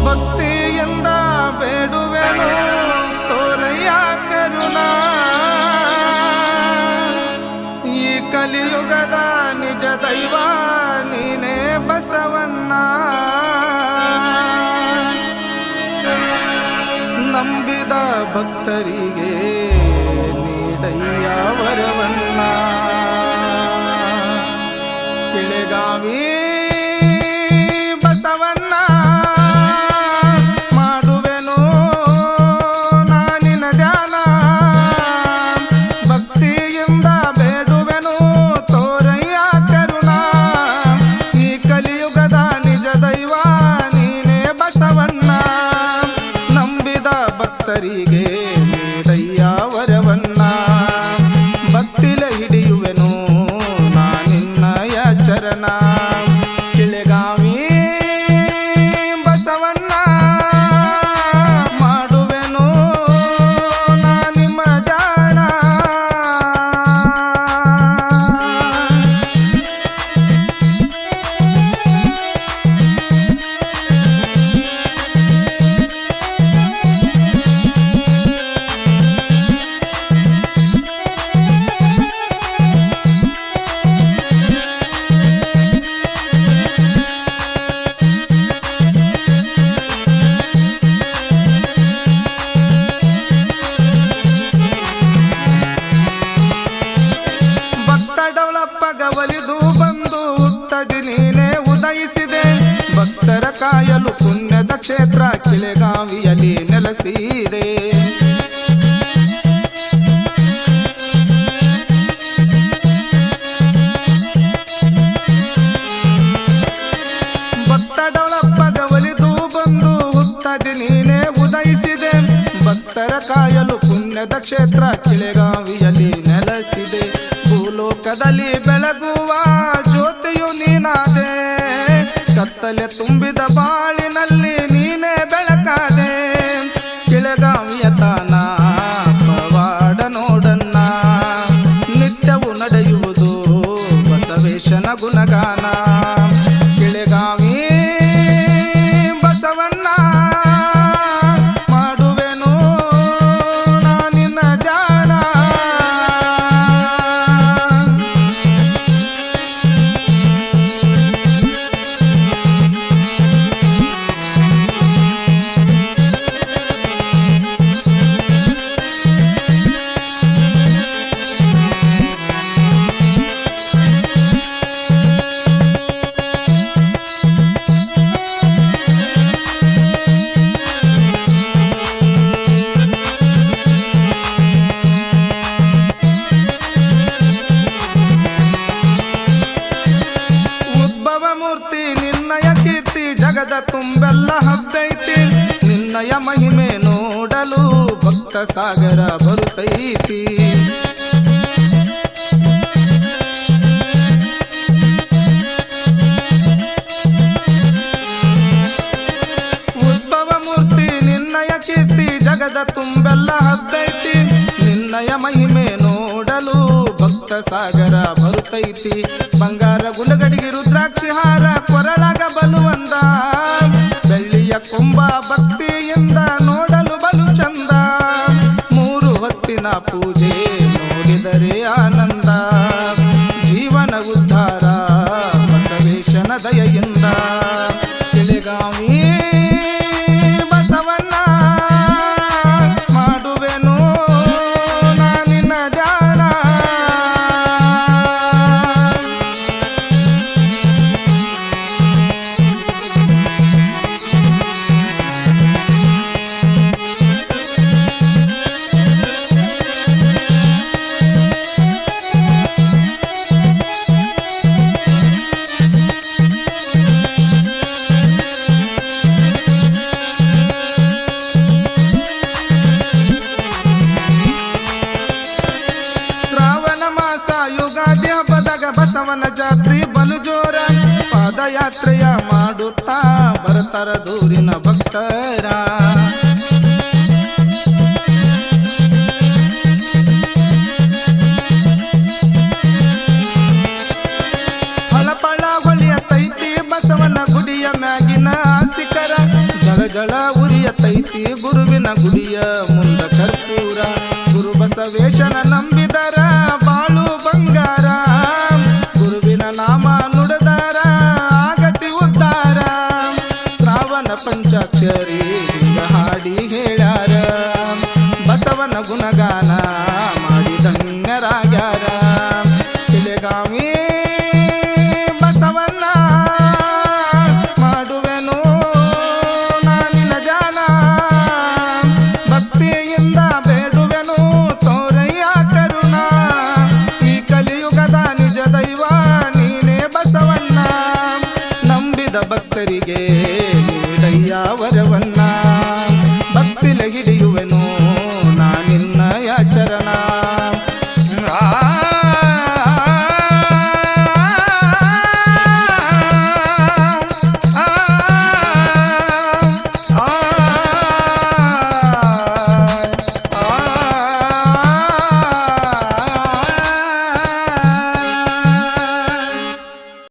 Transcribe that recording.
ಭಕ್ತಿಯಿಂದ ಬೇಡುವೆನು ತೋರಯ್ಯ ಕರುಣಾ. ಈ ಕಲಿಯುಗದ ನಿಜ ದೈವ ನೀನೇ ಬಸವಣ್ಣ. ನಂಬಿದ ಭಕ್ತರಿಗೆ ನೀಡಯ್ಯ ವರವನ್ನ. ಕೆಳೆಗಾವಿ ಬಸವಣ್ಣ ಮಾಡುವೆನು ನಾನಿನ ಧ್ಯಾನ. ಭಕ್ತಿಯಿಂದ ಬೇಡುವೆನು ತೋರಯ್ಯ ಕರುಣಾ. ಈ ಕಲಿಯುಗದ ನಿಜ ದೈವ ನೀನೇ ಬಸವಣ್ಣ. ನಂಬಿದ ಭಕ್ತರಿಗೆ ನೀಡಯ್ಯ ವರವನ್ನ. ಭಕ್ತಿಲ ಹಿಡಿಯುವೆನು ನಾನಿನ್ನಯ ಚರಣ. ಕೆಳೆಗಾವಿ ಬಸವಣ್ಣ ಮಾಡುವೆನು ನಾನಿಮ್ಮ ಜಾಣ. ಒಲಿದು ಬಂದು ಹುಟ್ಟದಿ ನೀನೇ ಉದಯಿಸಿದೆ. ಭಕ್ತರ ಕಾಯಲು ಪುಣ್ಯದ ಕ್ಷೇತ್ರ ಕೆಳೆಗಾವಿಯಲ್ಲಿ ನೆಲೆಸಿದೆ. ಭಕ್ತಡೊಳಪ್ಪಗ ಒಲಿದು ಬಂದು ಹುಟ್ಟದಿ ನೀನೇ ಉದಯಿಸಿದೆ. ಭಕ್ತರ ಕಾಯಲು ಪುಣ್ಯದ ಕ್ಷೇತ್ರ ಕೆಳೆಗಾವಿಯಲ್ಲಿ ನೆಲೆಸಿದೆ. ಭೂಲೋಕದಲ್ಲಿ ಬೆಳಗುವ ಜ್ಯೋತಿಯು ನೀನಾದೆ. ಕತ್ತಲೆ ತುಂಬಿದ ಬಾಳಿನಲ್ಲಿ ನೀನೇ ಬೆಳಕಾದೆ. ಕೆಳೆಗಾವಿಯ ತಾನ ಪವಾಡ ನೋಡನ್ನ. ನಿತ್ಯವು ನಡೆಯುವುದು ಬಸವೇಶನ ಗುಣಗಾನ. ಕೆಳೆಗಾವಿ ಬಸವಣ್ಣ ಮಾಡುವೆನು ನಾನಿನ್ನ ಜಾಣ. ಮೂರ್ತಿ ನಿನ್ನಯ ಕೀರ್ತಿ ಜಗದ ತುಂಬೆಲ್ಲ ಹಬ್ಬೈತಿ. ನಿನ್ನಯ ಮಹಿಮೆ ನೋಡಲು ಭಕ್ತ ಸಾಗರ ಬರುತ್ತೈತಿ. ಉದ್ಭವ ಮೂರ್ತಿ ನಿನ್ನಯ ಕೀರ್ತಿ ಜಗದ ತುಂಬೆಲ್ಲ ಹಬ್ಬೈತಿ. ನಿನ್ನಯ ಮಹಿಮೆ ನೋಡಲು ಭಕ್ತ ಸಾಗರ ಬರುತ್ತೈತಿ. ಬಂಗಾರ ಗುಲಗಡಿಗೆ ರುದ್ರಾಕ್ಷಿ ಹಾರ ಕೊರಳಾಗ ಬಲುವಂದ. ಬೆಳ್ಳಿಯ ಕೊಂಬ ಭಕ್ತಿಯಿಂದ ನೋಡಲು ಬಲು ಚಂದ. ಮೂರು ಹೊತ್ತಿನ ಪೂಜೆ ನೋಡಿದರೆ ಆನಂದ. ಜೀವನ ಉದ್ಧಾರ ಬಸವೇಶನ ದಯೆಯಿಂದ. ಕೆಳೆಗಾವಿ ಬಸವಣ್ಣ ಮಾಡುವೆನು ನಾನಿನ್ನ ಜಾಣ. ಯುಗಾದಿ ಹಬ್ಬದಾಗ ಬಸವನ ಜಾತ್ರೆ ಬಲು ಜೋರ. ಪಾದಯಾತ್ರೆಯ ಮಾಡುತ್ತಾ ಬರ್ತಾರ ದೂರಿನ ಭಕ್ತರ. ಫಳಫಳ ಹೊಳೆಯ ತೈತಿ ಬಸವನ ಗುಡಿಯ ಮ್ಯಾಗಿನ ಶಿಖರ. ಜಳ ಬೆಳಗಳ ಉರಿಯತೈತಿ ಗುರುವಿನ ಗುಡಿಯ ಮುಂದ ಕರ್ಪೂರ. ಗುರು ಬಸವೇಶನ ನಂಬಿದರ ಬಾಳು ಬಂಗಾರ. ಗುರುವಿನ ನಾಮ ನುಡಿದರ ಆಗತಿ ಉದ್ಧಾರ. ಶ್ರಾವಣ ಪಂಚಾಕ್ಷರಿ ಹಿಂಗ ಹಾಡಿ ಹೇಳ್ಯಾರ. ಬಸವನ ಗುಣಗಾನ ಮಾಡಿ ಧನ್ಯರಾಗ್ಯಾರ. ತಿಲೆಗಾಮಿ ಬಸವನ್ನ ಮಾಡುವೆನು ನಾನಿನ ಜಾನ. ಭಕ್ತಿಯಿಂದ ಬೇಡುವೆನು ತೋರಯ್ಯ ಕರುಣ. ಈ ಕಲಿಯುಗದ ನಿಜ ದೈವ ನೀನೇ ಬಸವಣ್ಣ. ನಂಬಿದ ಭಕ್ತರಿಗೆ